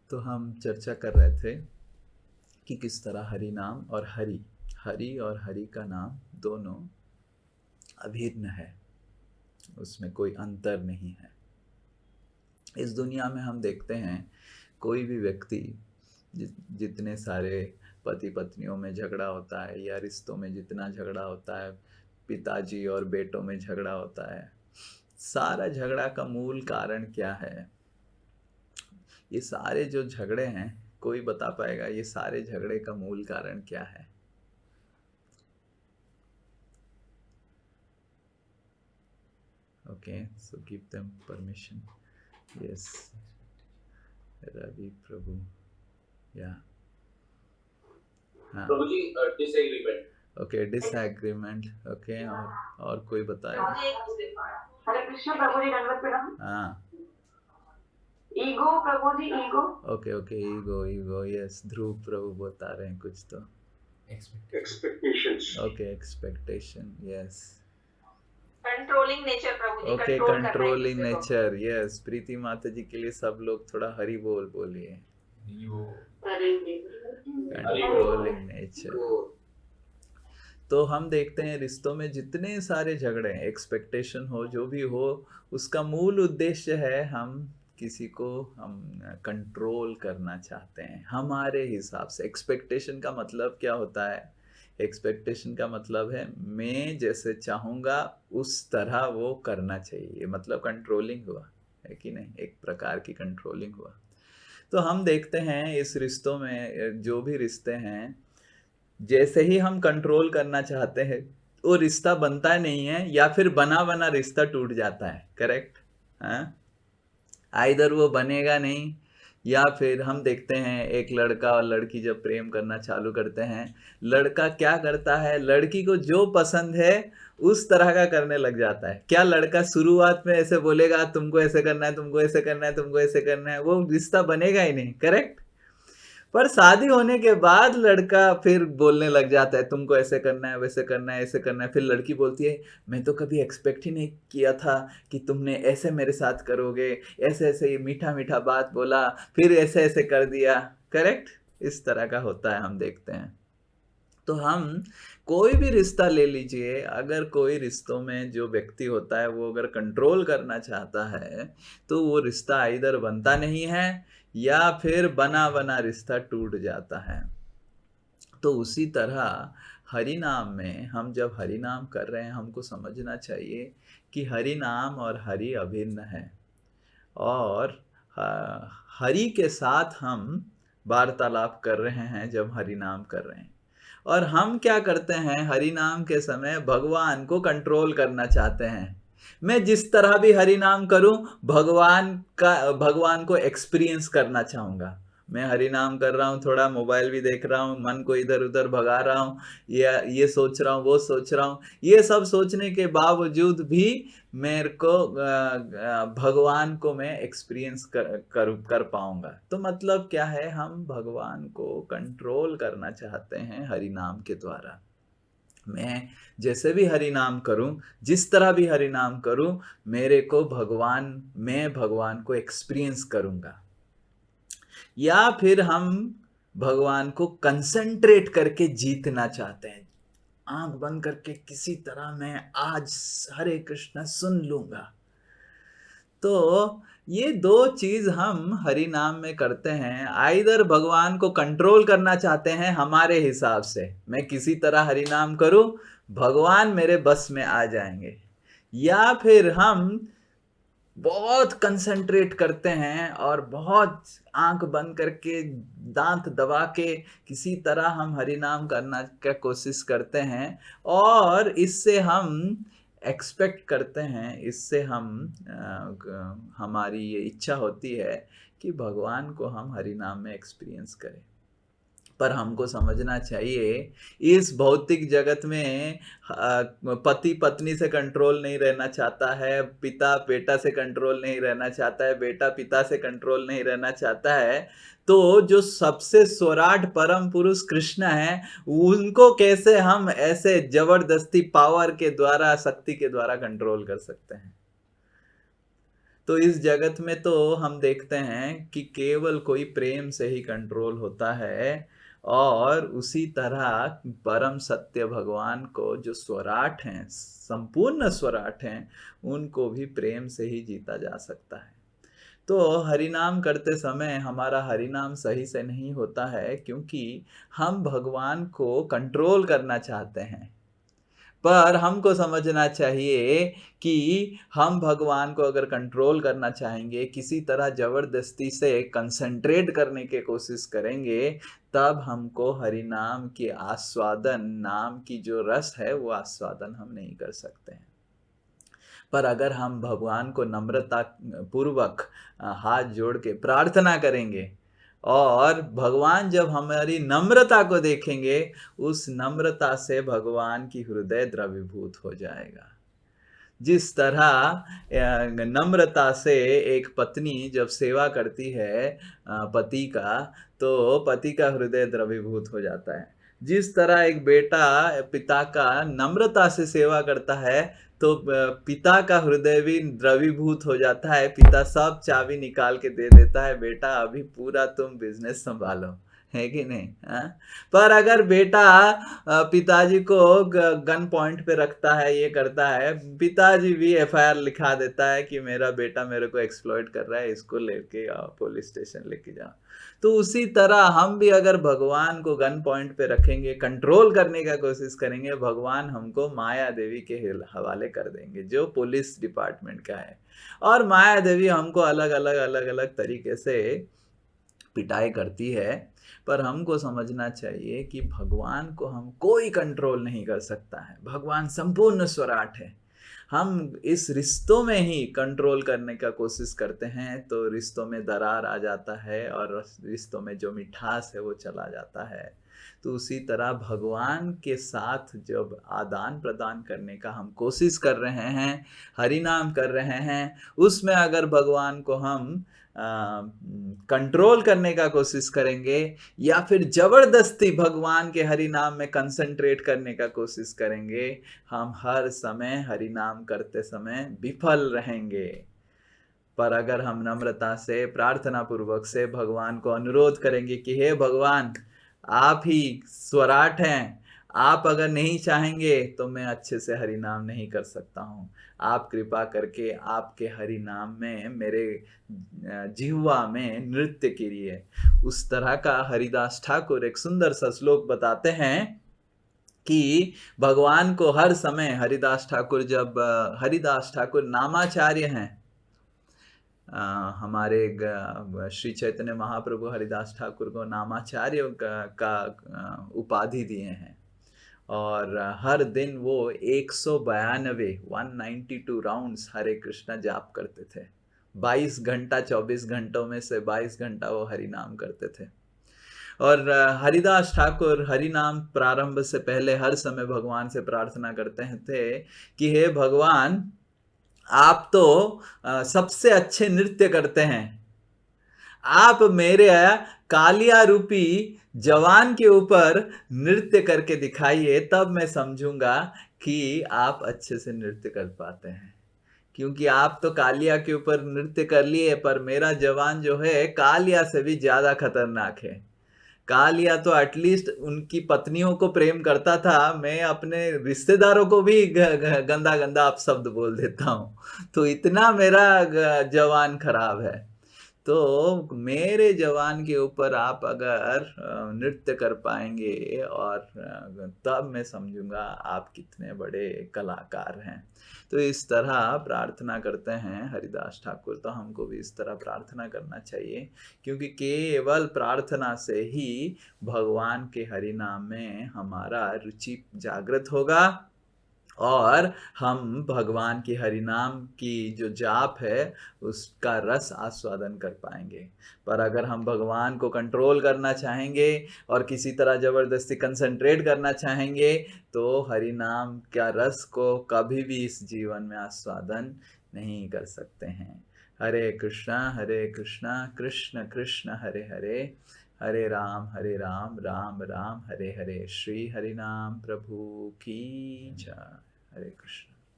तो हम चर्चा कर रहे थे कि किस तरह हरि नाम और हरि का नाम दोनों अभिन्न है, उसमें कोई अंतर नहीं है। इस दुनिया में हम देखते हैं कोई भी व्यक्ति जितने सारे पति पत्नियों में झगड़ा होता है या रिश्तों में जितना झगड़ा होता है, पिताजी और बेटों में झगड़ा होता है, सारा झगड़ा का मूल कारण क्या है? ये सारे जो झगड़े हैं, कोई बता पाएगा ये सारे झगड़े का मूल कारण क्या है? Okay, so give them permission. Yes, Ravi Prabhu. Yeah. हाँ. प्रभु जी डिसएग्रीमेंट. Okay, disagreement. ओके, और कोई बताएगा? हरे कृष्ण प्रभु जी, दंडवत प्रणाम. हाँ. ईगो प्रभु जी, ego. Okay, ego. Yes, Dhruv प्रभु बता रहे हैं कुछ तो. Expectations. Okay, expectation. Yes. Controlling nature प्रभु जी. Okay, controlling nature. Yes, Preeti माता जी के लिए सब लोग थोड़ा हरि बोल बोलिए. Controlling nature. तो हम देखते हैं रिश्तों में जितने सारे झगड़े, एक्सपेक्टेशन हो, जो भी हो, उसका मूल उद्देश्य है हम किसी को कंट्रोल करना चाहते हैं हमारे हिसाब से. एक्सपेक्टेशन का मतलब क्या होता है? एक्सपेक्टेशन का मतलब है मैं जैसे चाहूँगा उस तरह वो करना चाहिए. मतलब कंट्रोलिंग हुआ, है कि नहीं? एक प्रकार की कंट्रोलिंग हुआ. तो हम देखते हैं इस रिश्तों में, जो भी रिश्ते हैं, जैसे ही हम कंट्रोल करना चाहते हैं वो रिश्ता बनता नहीं है या फिर बना बना रिश्ता टूट जाता है. करेक्ट? हाँ, आइदर वो बनेगा नहीं, या फिर हम देखते हैं एक लड़का और लड़की जब प्रेम करना चालू करते हैं, लड़का क्या करता है, लड़की को जो पसंद है उस तरह का करने लग जाता है. क्या लड़का शुरुआत में ऐसे बोलेगा तुमको ऐसे करना है, तुमको ऐसे करना है, तुमको ऐसे करना है, वो रिश्ता बनेगा ही नहीं. करेक्ट? पर शादी होने के बाद लड़का फिर बोलने लग जाता है तुमको ऐसे करना है, वैसे करना है, ऐसे करना है. फिर लड़की बोलती है मैं तो कभी एक्सपेक्ट ही नहीं किया था कि तुमने ऐसे मेरे साथ करोगे, ऐसे ऐसे ये मीठा मीठा बात बोला, फिर ऐसे ऐसे कर दिया. करेक्ट? इस तरह का होता है, हम देखते हैं. तो हम कोई भी रिश्ता ले लीजिए, अगर कोई रिश्तों में जो व्यक्ति होता है वो अगर कंट्रोल करना चाहता है तो वो रिश्ता इधर बनता नहीं है या फिर बना बना रिश्ता टूट जाता है. तो उसी तरह हरि नाम में हम जब हरि नाम कर रहे हैं, हमको समझना चाहिए कि हरि नाम और हरि अभिन्न है, और हरि के साथ हम वार्तालाप कर रहे हैं जब हरि नाम कर रहे हैं. और हम क्या करते हैं, हरि नाम के समय भगवान को कंट्रोल करना चाहते हैं. मैं जिस तरह भी हरि नाम करूं, भगवान को एक्सपीरियंस करना चाहूंगा. मैं हरि नाम कर रहा हूं, थोड़ा मोबाइल भी देख रहा हूं, मन को इधर उधर भगा रहा हूं, या ये सोच रहा हूं, वो सोच रहा हूं. ये सब सोचने के बावजूद भी मेरे को भगवान को मैं एक्सपीरियंस कर पाऊंगा. तो मतलब क्या है, हम भगवान को कंट्रोल करना चाहते हैं हरि नाम के द्वारा. मैं जैसे भी हरि नाम करूं, जिस तरह भी हरि नाम करूं, मैं भगवान को एक्सपीरियंस करूंगा. या फिर हम भगवान को कंसंट्रेट करके जीतना चाहते हैं, आंख बंद करके किसी तरह मैं आज हरे कृष्ण सुन लूंगा. तो ये दो चीज हम हरि नाम में करते हैं. आइदर भगवान को कंट्रोल करना चाहते हैं हमारे हिसाब से, मैं किसी तरह हरि नाम करूं, भगवान मेरे बस में आ जाएंगे, या फिर हम बहुत कंसंट्रेट करते हैं और बहुत आंख बंद करके दांत दबा के किसी तरह हम हरि नाम करना का कोशिश करते हैं, और इससे हम एक्सपेक्ट करते हैं, इससे हम हमारी ये इच्छा होती है कि भगवान को हम हरि नाम में एक्सपीरियंस करें. पर हमको समझना चाहिए इस भौतिक जगत में पति पत्नी से कंट्रोल नहीं रहना चाहता है, पिता बेटा से कंट्रोल नहीं रहना चाहता है, बेटा पिता से कंट्रोल नहीं रहना चाहता है. तो जो सबसे स्वराट परम पुरुष कृष्ण है, उनको कैसे हम ऐसे जबरदस्ती पावर के द्वारा, शक्ति के द्वारा कंट्रोल कर सकते हैं? तो इस जगत में तो हम देखते हैं कि केवल कोई प्रेम से ही कंट्रोल होता है, और उसी तरह परम सत्य भगवान को जो स्वराट हैं, संपूर्ण स्वराट हैं, उनको भी प्रेम से ही जीता जा सकता है। तो हरिनाम करते समय हमारा हरिनाम सही से नहीं होता है, क्योंकि हम भगवान को कंट्रोल करना चाहते हैं। पर हमको समझना चाहिए कि हम भगवान को अगर कंट्रोल करना चाहेंगे, किसी तरह ज़बरदस्ती से कंसंट्रेट करने की कोशिश करेंगे, तब हमको हरि नाम की आस्वादन, नाम की जो रस है, वो आस्वादन हम नहीं कर सकते हैं। पर अगर हम भगवान को नम्रता पूर्वक हाथ जोड़ के प्रार्थना करेंगे, और भगवान जब हमारी नम्रता को देखेंगे, उस नम्रता से भगवान की हृदय द्रवीभूत हो जाएगा। जिस तरह नम्रता से एक पत्नी जब सेवा करती है पति का, तो पति का हृदय द्रवीभूत हो जाता है। जिस तरह एक बेटा पिता का नम्रता से सेवा करता है, तो पिता का हृदय भी द्रवीभूत हो जाता है। पिता सब चाबी निकाल के दे देता है, बेटा अभी पूरा तुम बिजनेस संभालो, है कि नहीं? हाँ? पर अगर बेटा पिताजी को गन पॉइंट पे रखता है, ये करता है, पिताजी भी एफआईआर लिखा देता है कि मेरा बेटा मेरे को एक्सप्लॉइट कर रहा है, इसको लेके आओ, पुलिस स्टेशन लेके जाओ। तो उसी तरह हम भी अगर भगवान को गन पॉइंट पे रखेंगे, कंट्रोल करने का कोशिश करेंगे, भगवान हमको माया देवी के हवाले कर देंगे, जो पुलिस डिपार्टमेंट का है। और माया देवी हमको अलग अलग तरीके से पिटाई करती है। पर हमको समझना चाहिए कि भगवान को हम कोई कंट्रोल नहीं कर सकता है। भगवान संपूर्ण स्वराट है। हम इस रिश्तों में ही कंट्रोल करने का कोशिश करते हैं, तो रिश्तों में दरार आ जाता है, और रिश्तों में जो मिठास है वो चला जाता है। तो उसी तरह भगवान के साथ जब आदान प्रदान करने का हम कोशिश कर रहे हैं, हरि नाम कर रहे हैं, उसमें अगर भगवान को हम कंट्रोल करने का कोशिश करेंगे, या फिर जबरदस्ती भगवान के हरि नाम में कंसंट्रेट करने का कोशिश करेंगे, हम हर समय हरि नाम करते समय विफल रहेंगे। पर अगर हम नम्रता से, प्रार्थना पूर्वक से भगवान को अनुरोध करेंगे कि हे भगवान, आप ही स्वराट हैं, आप अगर नहीं चाहेंगे तो मैं अच्छे से हरि नाम नहीं कर सकता हूँ। आप कृपा करके आपके हरि नाम में मेरे जिह्वा में नृत्य कीजिए। उस तरह का हरिदास ठाकुर एक सुंदर सा श्लोक बताते हैं कि भगवान को हर समय हरिदास ठाकुर नामाचार्य हैं। हमारे श्री चैतन्य महाप्रभु हरिदास ठाकुर को नामाचार्य का उपाधि दिए हैं, और हर दिन वो 192 राउंड्स हरे कृष्णा जाप करते थे। 22 घंटा, 24 घंटों में से 22 घंटा वो हरि नाम करते थे। और हरिदास ठाकुर हरि नाम प्रारंभ से पहले हर समय भगवान से प्रार्थना करते थे कि हे भगवान, आप तो सबसे अच्छे नृत्य करते हैं, आप मेरे कालिया रूपी जवान के ऊपर नृत्य करके दिखाइए, तब मैं समझूंगा कि आप अच्छे से नृत्य कर पाते हैं। क्योंकि आप तो कालिया के ऊपर नृत्य कर लिए, पर मेरा जवान जो है कालिया से भी ज्यादा खतरनाक है। कालिया तो एटलीस्ट उनकी पत्नियों को प्रेम करता था, मैं अपने रिश्तेदारों को भी गंदा गंदा अपशब्द बोल देता हूँ। तो इतना मेरा जवान खराब है। तो मेरे जवान के ऊपर आप अगर नृत्य कर पाएंगे, और तब मैं समझूंगा आप कितने बड़े कलाकार हैं। तो इस तरह प्रार्थना करते हैं हरिदास ठाकुर। तो हमको भी इस तरह प्रार्थना करना चाहिए, क्योंकि केवल प्रार्थना से ही भगवान के हरि नाम में हमारा रुचि जागृत होगा, और हम भगवान की हरि नाम की जो जाप है उसका रस आस्वादन कर पाएंगे। पर अगर हम भगवान को कंट्रोल करना चाहेंगे और किसी तरह जबरदस्ती कंसंट्रेट करना चाहेंगे, तो हरि नाम का रस को कभी भी इस जीवन में आस्वादन नहीं कर सकते हैं। हरे कृष्णा कृष्ण कृष्ण हरे हरे, हरे राम राम राम हरे हरे। श्री हरि नाम प्रभु की जय। हरे कृष्ण।